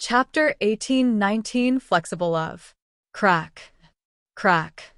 Chapter 18-19 Flexible Love. Crack. Crack.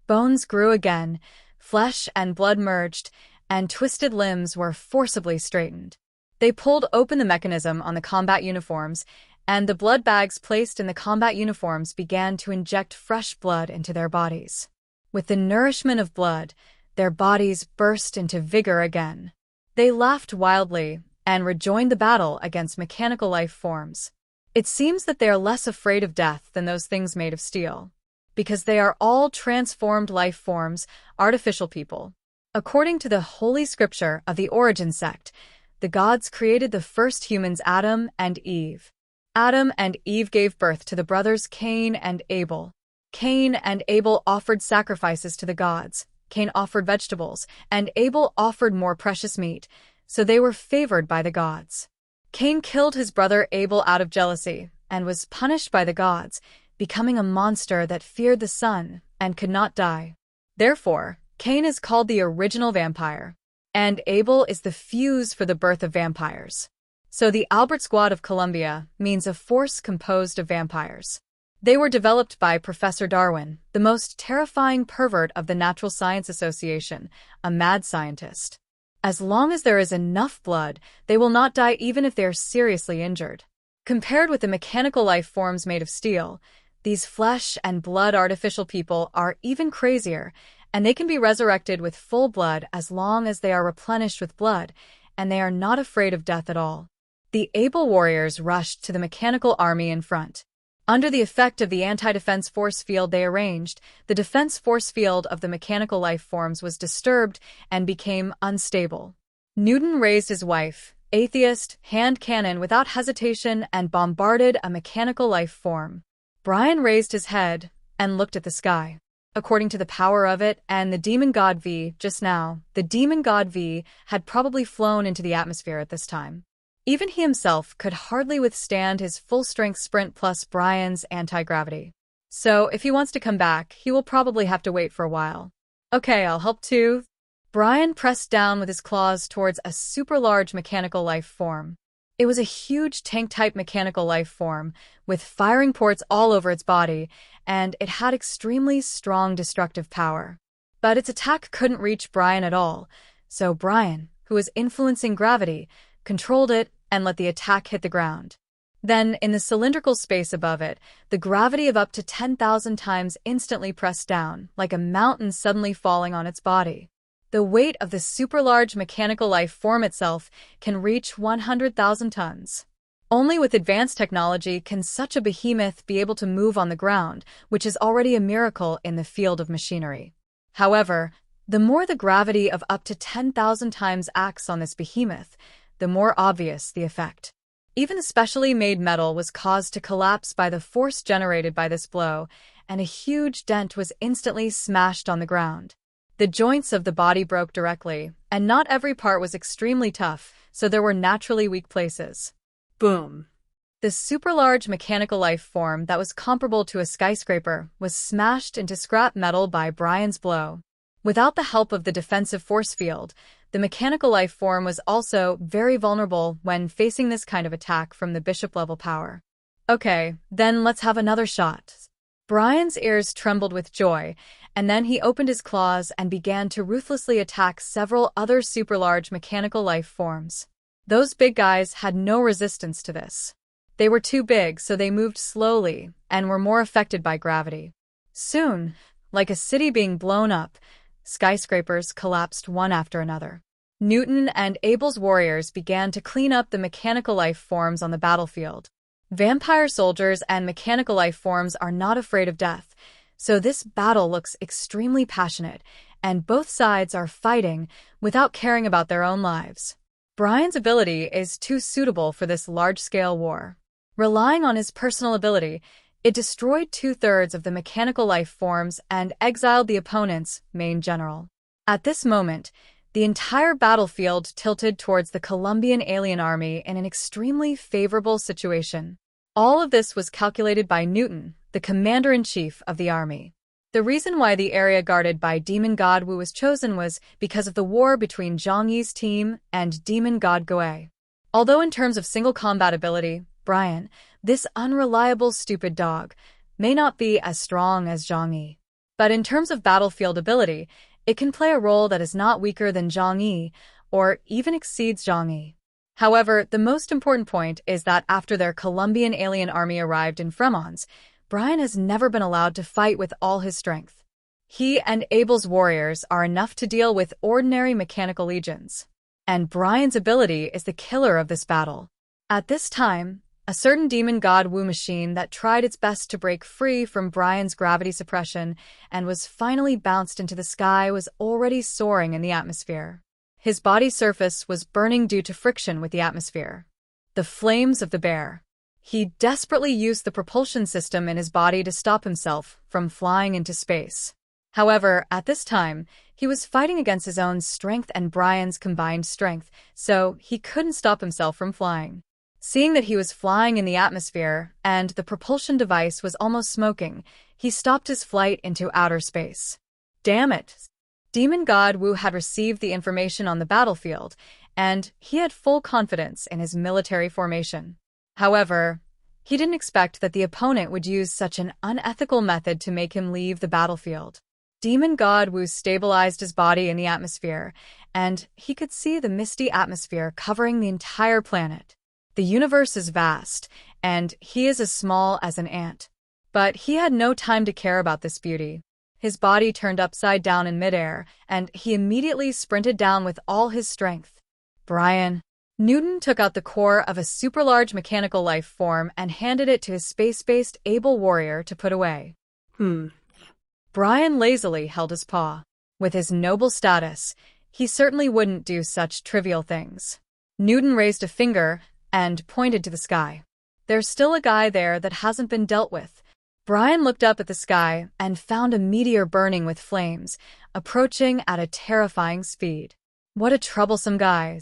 Bones grew again, flesh and blood merged, and twisted limbs were forcibly straightened. They pulled open the mechanism on the combat uniforms, and the blood bags placed in the combat uniforms began to inject fresh blood into their bodies. With the nourishment of blood, their bodies burst into vigor again. They laughed wildly and rejoined the battle against mechanical life forms. It seems that they are less afraid of death than those things made of steel, because they are all transformed life forms, artificial people. According to the Holy Scripture of the Origin sect, the gods created the first humans Adam and Eve. Adam and Eve gave birth to the brothers Cain and Abel. Cain and Abel offered sacrifices to the gods. Cain offered vegetables, and Abel offered more precious meat, so they were favored by the gods. Cain killed his brother Abel out of jealousy, and was punished by the gods, becoming a monster that feared the sun and could not die. Therefore, Cain is called the original vampire, and Abel is the fuse for the birth of vampires. So the Albert Squad of Columbia means a force composed of vampires. They were developed by Professor Darwin, the most terrifying pervert of the Natural Science Association, a mad scientist. As long as there is enough blood, they will not die even if they are seriously injured. Compared with the mechanical life forms made of steel, these flesh and blood artificial people are even crazier, and they can be resurrected with full blood as long as they are replenished with blood, and they are not afraid of death at all. The able warriors rushed to the mechanical army in front. Under the effect of the anti-defense force field they arranged, the defense force field of the mechanical life forms was disturbed and became unstable. Newton raised his wife, atheist, hand cannon without hesitation and bombarded a mechanical life form. Brian raised his head and looked at the sky. According to the power of it and the demon god V just now, the demon god V had probably flown into the atmosphere at this time. Even he himself could hardly withstand his full-strength sprint plus Brian's anti-gravity. So, if he wants to come back, he will probably have to wait for a while. Okay, I'll help too. Brian pressed down with his claws towards a super-large mechanical life form. It was a huge tank-type mechanical life form, with firing ports all over its body, and it had extremely strong destructive power. But its attack couldn't reach Brian at all, so Brian, who was influencing gravity, controlled it and let the attack hit the ground. Then, in the cylindrical space above it, the gravity of up to 10,000 times instantly pressed down, like a mountain suddenly falling on its body. The weight of the super-large mechanical life form itself can reach 100,000 tons. Only with advanced technology can such a behemoth be able to move on the ground, which is already a miracle in the field of machinery. However, the more the gravity of up to 10,000 times acts on this behemoth, the more obvious the effect. Even the specially made metal was caused to collapse by the force generated by this blow, and a huge dent was instantly smashed on the ground. The joints of the body broke directly, and not every part was extremely tough, so there were naturally weak places. Boom! The super-large mechanical life form that was comparable to a skyscraper was smashed into scrap metal by Brian's blow. Without the help of the defensive force field, the mechanical life form was also very vulnerable when facing this kind of attack from the bishop-level power. Okay, then let's have another shot. Brian's ears trembled with joy, and then he opened his claws and began to ruthlessly attack several other super-large mechanical life forms. Those big guys had no resistance to this. They were too big, so they moved slowly and were more affected by gravity. Soon, like a city being blown up, skyscrapers collapsed one after another. Newton and Abel's warriors began to clean up the mechanical life forms on the battlefield. Vampire soldiers and mechanical life forms are not afraid of death, so this battle looks extremely passionate, and both sides are fighting without caring about their own lives. Brian's ability is too suitable for this large-scale war. Relying on his personal ability, it destroyed 2/3 of the mechanical life forms and exiled the opponent's main general. At this moment, the entire battlefield tilted towards the Colombian alien army in an extremely favorable situation. All of this was calculated by Newton, the commander-in-chief of the army. The reason why the area guarded by Demon God Wu was chosen was because of the war between Zhang Yi's team and Demon God Goe. Although in terms of single combat ability, Brian, This unreliable, stupid dog may not be as strong as Zhang-Yi, but in terms of battlefield ability, it can play a role that is not weaker than Zhang-Yi or even exceeds Zhang-Yi. However, the most important point is that after their Colombian alien army arrived in Fremons, Brian has never been allowed to fight with all his strength. He and Abel's warriors are enough to deal with ordinary mechanical legions, and Brian's ability is the killer of this battle. At this time, a certain demon god Wu machine that tried its best to break free from Brian's gravity suppression and was finally bounced into the sky was already soaring in the atmosphere. His body surface was burning due to friction with the atmosphere. The flames of the bear. He desperately used the propulsion system in his body to stop himself from flying into space. However, at this time, he was fighting against his own strength and Brian's combined strength, so he couldn't stop himself from flying. Seeing that he was flying in the atmosphere and the propulsion device was almost smoking, he stopped his flight into outer space. Damn it! Demon God Wu had received the information on the battlefield, and he had full confidence in his military formation. However, he didn't expect that the opponent would use such an unethical method to make him leave the battlefield. Demon God Wu stabilized his body in the atmosphere, and he could see the misty atmosphere covering the entire planet. The universe is vast, and he is as small as an ant. But he had no time to care about this beauty. His body turned upside down in midair, and he immediately sprinted down with all his strength. Brian. Newton took out the core of a super-large mechanical life form and handed it to his space-based able warrior to put away. Brian lazily held his paw. With his noble status, he certainly wouldn't do such trivial things. Newton raised a finger and pointed to the sky. There's still a guy there that hasn't been dealt with. Brian looked up at the sky and found a meteor burning with flames, approaching at a terrifying speed. What a troublesome guy.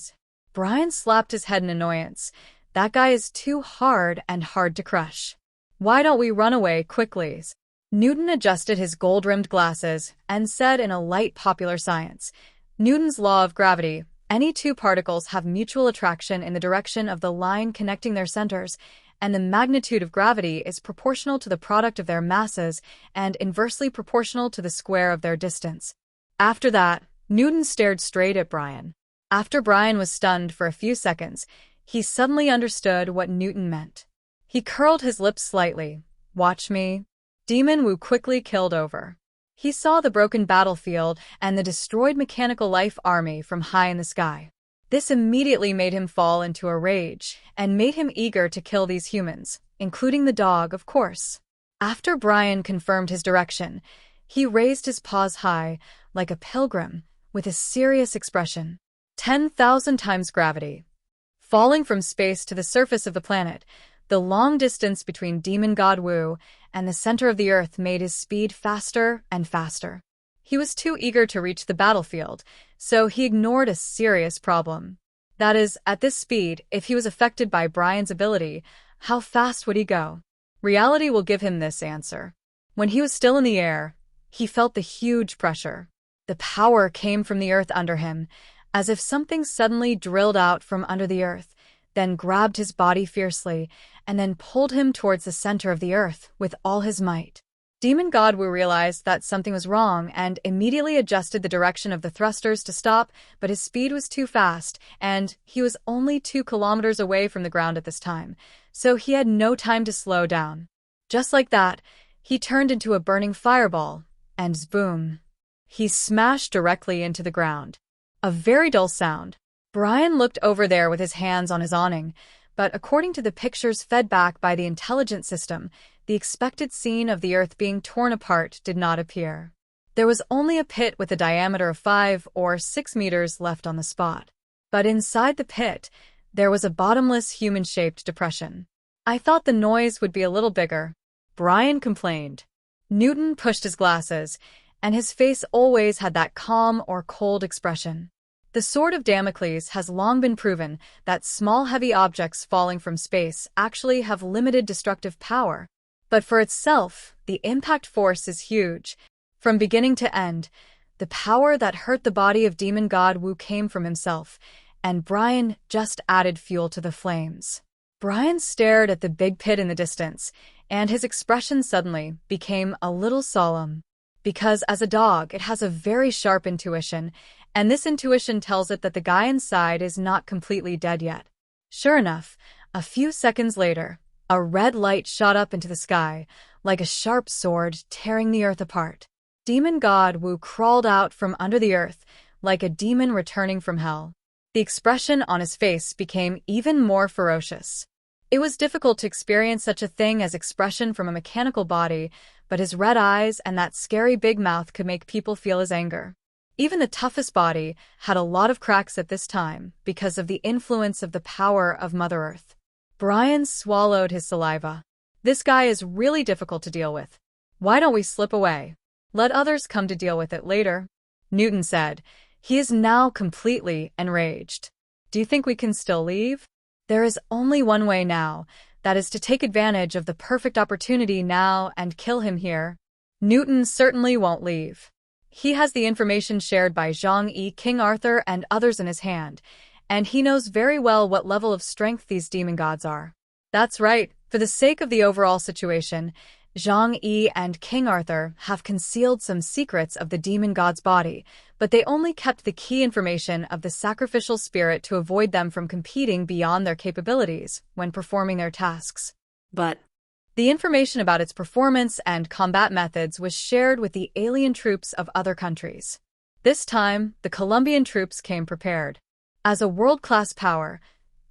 Brian slapped his head in annoyance. That guy is too hard and hard to crush. Why don't we run away quickly? Newton adjusted his gold-rimmed glasses and said in a light popular science, Newton's law of gravity. Any two particles have mutual attraction in the direction of the line connecting their centers, and the magnitude of gravity is proportional to the product of their masses and inversely proportional to the square of their distance. After that, Newton stared straight at Brian. After Brian was stunned for a few seconds, he suddenly understood what Newton meant. He curled his lips slightly. Watch me. Demon Wu quickly killed over. He saw the broken battlefield and the destroyed mechanical life army from high in the sky. This immediately made him fall into a rage and made him eager to kill these humans, including the dog, of course. After Brian confirmed his direction, he raised his paws high, like a pilgrim, with a serious expression. 10,000 times gravity. Falling from space to the surface of the planet, the long distance between Demon God Wu and the center of the Earth made his speed faster and faster. He was too eager to reach the battlefield, so he ignored a serious problem. That is, at this speed, if he was affected by Brian's ability, how fast would he go? Reality will give him this answer. When he was still in the air, he felt the huge pressure. The power came from the earth under him, as if something suddenly drilled out from under the earth, then grabbed his body fiercely, and then pulled him towards the center of the earth with all his might. Demon God Wu realized that something was wrong and immediately adjusted the direction of the thrusters to stop, but his speed was too fast, and he was only 2 kilometers away from the ground at this time, so he had no time to slow down. Just like that, he turned into a burning fireball, and boom. He smashed directly into the ground. A very dull sound. Brian looked over there with his hands on his awning, but according to the pictures fed back by the intelligence system, the expected scene of the Earth being torn apart did not appear. There was only a pit with a diameter of 5 or 6 meters left on the spot. But inside the pit, there was a bottomless human-shaped depression. I thought the noise would be a little bigger, Brian complained. Newton pushed his glasses, and his face always had that calm or cold expression. The sword of Damocles has long been proven that small heavy objects falling from space actually have limited destructive power. But for itself, the impact force is huge. From beginning to end, the power that hurt the body of Demon God Wu came from himself, and Brian just added fuel to the flames. Brian stared at the big pit in the distance, and his expression suddenly became a little solemn. Because as a dog, it has a very sharp intuition, and this intuition tells it that the guy inside is not completely dead yet. Sure enough, a few seconds later, a red light shot up into the sky, like a sharp sword tearing the earth apart. Demon God Wu crawled out from under the earth, like a demon returning from hell. The expression on his face became even more ferocious. It was difficult to experience such a thing as expression from a mechanical body, but his red eyes and that scary big mouth could make people feel his anger. Even the toughest body had a lot of cracks at this time because of the influence of the power of Mother Earth. Brian swallowed his saliva. This guy is really difficult to deal with. Why don't we slip away? Let others come to deal with it later, Newton said. He is now completely enraged. Do you think we can still leave? There is only one way now, that is to take advantage of the perfect opportunity now and kill him here. Newton certainly won't leave. He has the information shared by Zhang Yi, King Arthur, and others in his hand, and he knows very well what level of strength these demon gods are. That's right, for the sake of the overall situation, Zhang Yi and King Arthur have concealed some secrets of the demon god's body, but they only kept the key information of the sacrificial spirit to avoid them from competing beyond their capabilities when performing their tasks. But the information about its performance and combat methods was shared with the alien troops of other countries. This time, the Colombian troops came prepared. As a world-class power,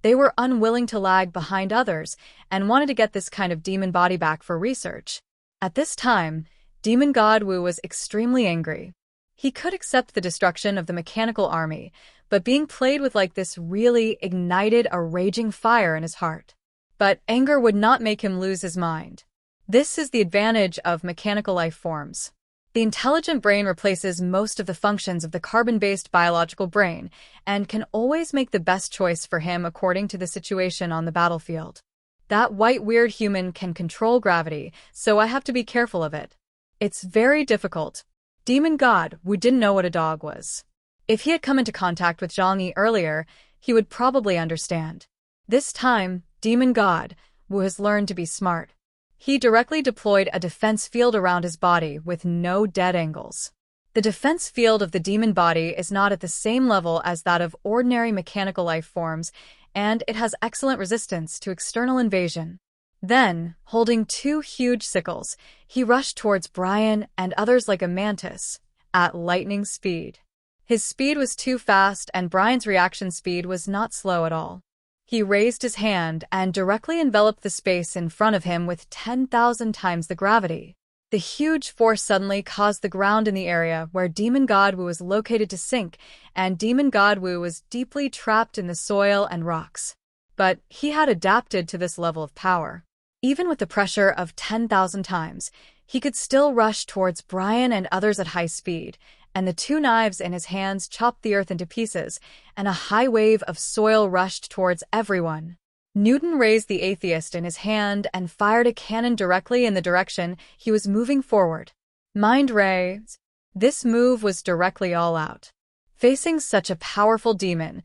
they were unwilling to lag behind others and wanted to get this kind of demon body back for research. At this time, Demon God Wu was extremely angry. He could accept the destruction of the mechanical army, but being played with like this really ignited a raging fire in his heart. But anger would not make him lose his mind. This is the advantage of mechanical life forms. The intelligent brain replaces most of the functions of the carbon-based biological brain and can always make the best choice for him according to the situation on the battlefield. That white weird human can control gravity, so I have to be careful of it. It's very difficult. Demon God Wu didn't know what a dog was. If he had come into contact with Zhang Yi earlier, he would probably understand. This time, Demon God Wu has learned to be smart. He directly deployed a defense field around his body with no dead angles. The defense field of the demon body is not at the same level as that of ordinary mechanical life forms, and it has excellent resistance to external invasion. Then, holding two huge sickles, he rushed towards Brian and others like a mantis, at lightning speed. His speed was too fast, and Brian's reaction speed was not slow at all. He raised his hand and directly enveloped the space in front of him with 10,000 times the gravity. The huge force suddenly caused the ground in the area where Demon God Wu was located to sink, and Demon God Wu was deeply trapped in the soil and rocks. But he had adapted to this level of power. Even with the pressure of 10,000 times, he could still rush towards Brian and others at high speed, and the two knives in his hands chopped the earth into pieces, and a high wave of soil rushed towards everyone. Newton raised the atheist in his hand and fired a cannon directly in the direction he was moving forward. Mind rays. This move was directly all out. Facing such a powerful demon,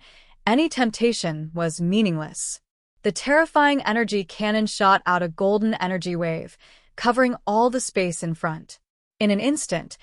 any temptation was meaningless. The terrifying energy cannon shot out a golden energy wave, covering all the space in front. In an instant,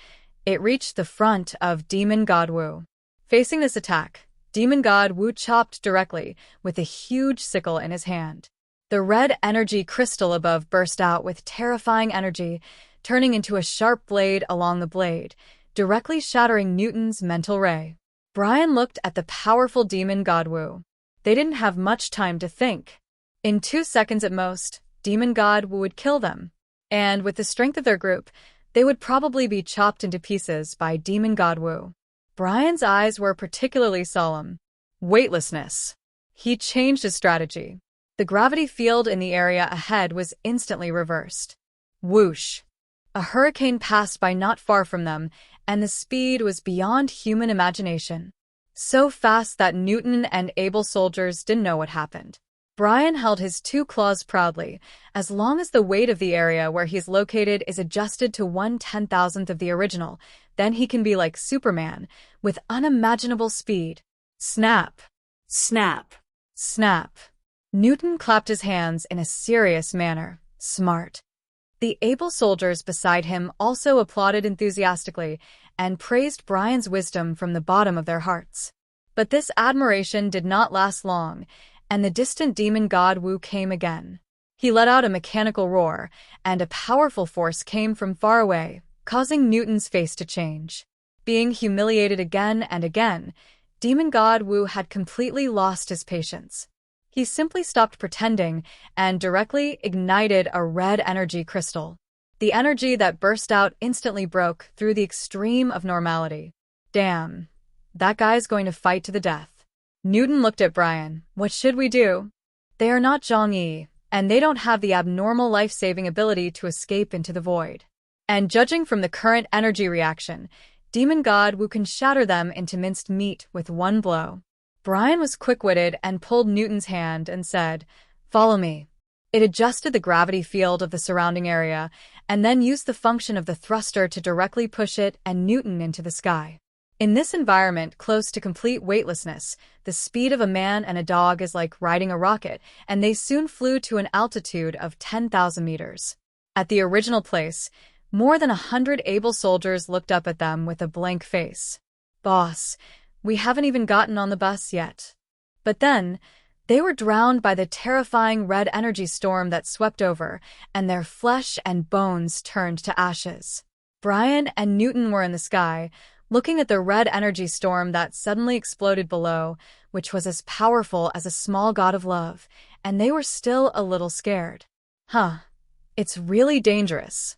it reached the front of Demon God Wu. Facing this attack, Demon God Wu chopped directly with a huge sickle in his hand. The red energy crystal above burst out with terrifying energy, turning into a sharp blade along the blade, directly shattering Newton's mental ray. Brian looked at the powerful Demon God Wu. They didn't have much time to think. In 2 seconds at most, Demon God Wu would kill them. And with the strength of their group, they would probably be chopped into pieces by Demon God Wu. Brian's eyes were particularly solemn. Weightlessness. He changed his strategy. The gravity field in the area ahead was instantly reversed. Whoosh! A hurricane passed by not far from them, and the speed was beyond human imagination. So fast that Newton and able soldiers didn't know what happened. Brian held his 2 claws proudly. As long as the weight of the area where he's located is adjusted to 1/10,000th of the original, then he can be like Superman, with unimaginable speed. Snap! snap! Snap! Newton clapped his hands in a serious manner. Smart. The able soldiers beside him also applauded enthusiastically and praised Brian's wisdom from the bottom of their hearts. But this admiration did not last long, and the distant demon god Wu came again. He let out a mechanical roar, and a powerful force came from far away, causing Newton's face to change. Being humiliated again and again, demon god Wu had completely lost his patience. He simply stopped pretending and directly ignited a red energy crystal. The energy that burst out instantly broke through the extreme of normality. Damn, that guy's going to fight to the death. Newton looked at Brian. What should we do? They are not Zhongyi, and they don't have the abnormal life-saving ability to escape into the void. And judging from the current energy reaction, demon god Wu can shatter them into minced meat with one blow. Brian was quick-witted and pulled Newton's hand and said, "Follow me." It adjusted the gravity field of the surrounding area and then used the function of the thruster to directly push it and Newton into the sky. In this environment close to complete weightlessness, the speed of a man and a dog is like riding a rocket, and they soon flew to an altitude of 10,000 meters. At the original place, more than 100 able soldiers looked up at them with a blank face. "Boss, we haven't even gotten on the bus yet." But then, they were drowned by the terrifying red energy storm that swept over, and their flesh and bones turned to ashes. Brian and Newton were in the sky, looking at the red energy storm that suddenly exploded below, which was as powerful as a small god of love, and they were still a little scared. It's really dangerous.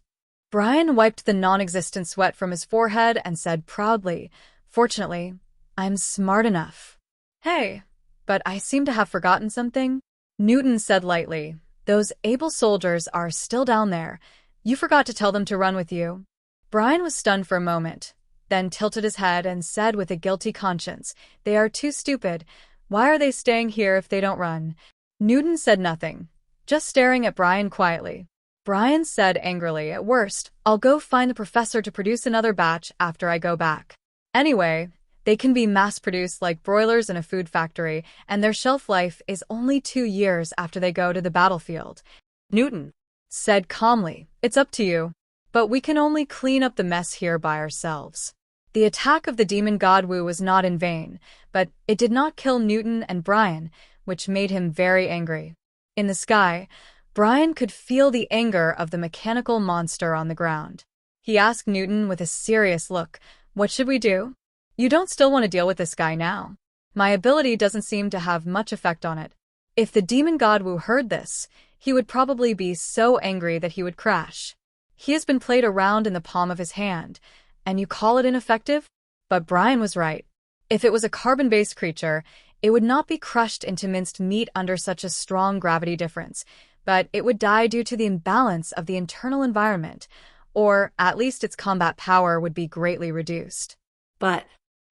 Brian wiped the non-existent sweat from his forehead and said proudly, "Fortunately, I'm smart enough." "Hey, but I seem to have forgotten something," Newton said lightly. "Those able soldiers are still down there. You forgot to tell them to run with you." Brian was stunned for a moment, then tilted his head and said with a guilty conscience, "They are too stupid. Why are they staying here if they don't run?" Newton said nothing, just staring at Brian quietly. Brian said angrily, "At worst, I'll go find the professor to produce another batch after I go back. Anyway, they can be mass-produced like broilers in a food factory, and their shelf life is only 2 years after they go to the battlefield." Newton said calmly, "It's up to you, but we can only clean up the mess here by ourselves." The attack of the demon god Wu was not in vain, but it did not kill Newton and Brian, which made him very angry. In the sky, Brian could feel the anger of the mechanical monster on the ground. He asked Newton with a serious look, "What should we do? You don't still want to deal with this guy now? My ability doesn't seem to have much effect on it." If the demon god Wu heard this, he would probably be so angry that he would crash. He has been played around in the palm of his hand, and you call it ineffective? But Brian was right. If it was a carbon-based creature, it would not be crushed into minced meat under such a strong gravity difference, but it would die due to the imbalance of the internal environment, or at least its combat power would be greatly reduced. But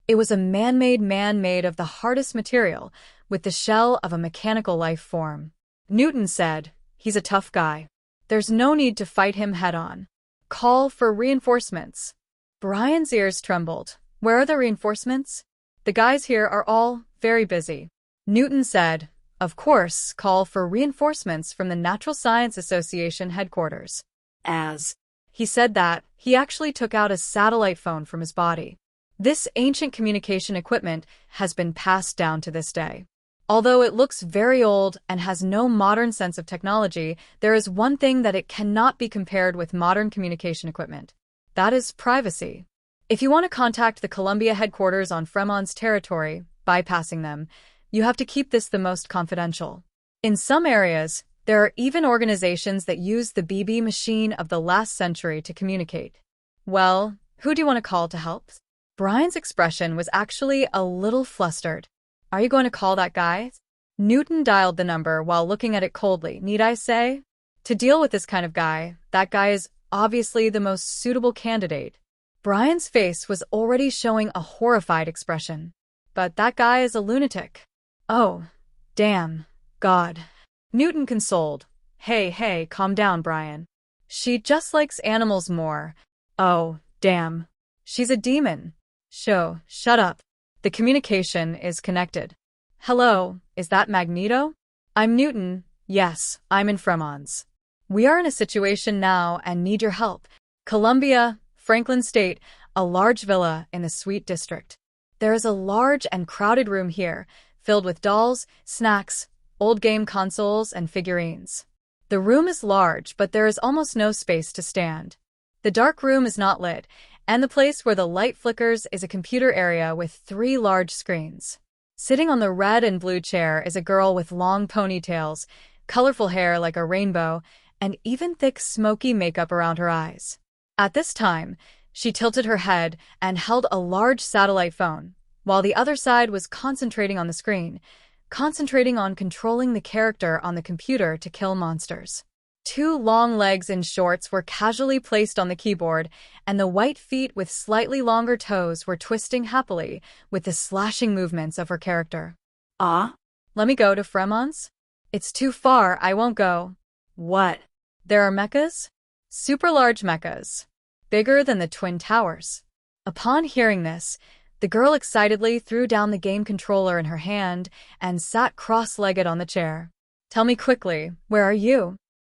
it was a man-made of the hardest material, with the shell of a mechanical life form. Newton said, "He's a tough guy. There's no need to fight him head-on. Call for reinforcements." Brian's ears trembled. "Where are the reinforcements? The guys here are all very busy." Newton said, "Of course, call for reinforcements from the Natural Science Association headquarters." As he said that, he actually took out a satellite phone from his body. This ancient communication equipment has been passed down to this day. Although it looks very old and has no modern sense of technology, there is one thing that it cannot be compared with modern communication equipment. That is privacy. If you want to contact the Columbia headquarters on Fremon's territory, bypassing them, you have to keep this the most confidential. In some areas, there are even organizations that use the BB machine of the last century to communicate. Well, who do you want to call to help? Brian's expression was actually a little flustered. "Are you going to call that guy?" Newton dialed the number while looking at it coldly. "Need I say? To deal with this kind of guy, that guy is obviously the most suitable candidate." Brian's face was already showing a horrified expression. "But that guy is a lunatic." "Oh, damn. God." Newton consoled. Hey, calm down, Brian. She just likes animals more." "Oh, damn. She's a demon." Shut up. The communication is connected." "Hello, is that Magneto?" I'm Newton. Yes, I'm in Fremons. We are in a situation now and need your help. Columbia, Franklin State, a large villa in the Sweet District. There is a large and crowded room here, filled with dolls, snacks, old game consoles, and figurines. The room is large, but there is almost no space to stand. The dark room is not lit, and the place where the light flickers is a computer area with 3 large screens. Sitting on the red and blue chair is a girl with long ponytails, colorful hair like a rainbow, and even thick smoky makeup around her eyes. At this time, she tilted her head and held a large satellite phone, while the other side was concentrating on the screen, concentrating on controlling the character on the computer to kill monsters. 2 long legs in shorts were casually placed on the keyboard, and the white feet with slightly longer toes were twisting happily with the slashing movements of her character. Ah? Let me go to Fremons? It's too far, I won't go. What? There are mechas? Super large mechas. Bigger than the Twin Towers. Upon hearing this, the girl excitedly threw down the game controller in her hand and sat cross-legged on the chair. Tell me quickly, where are you?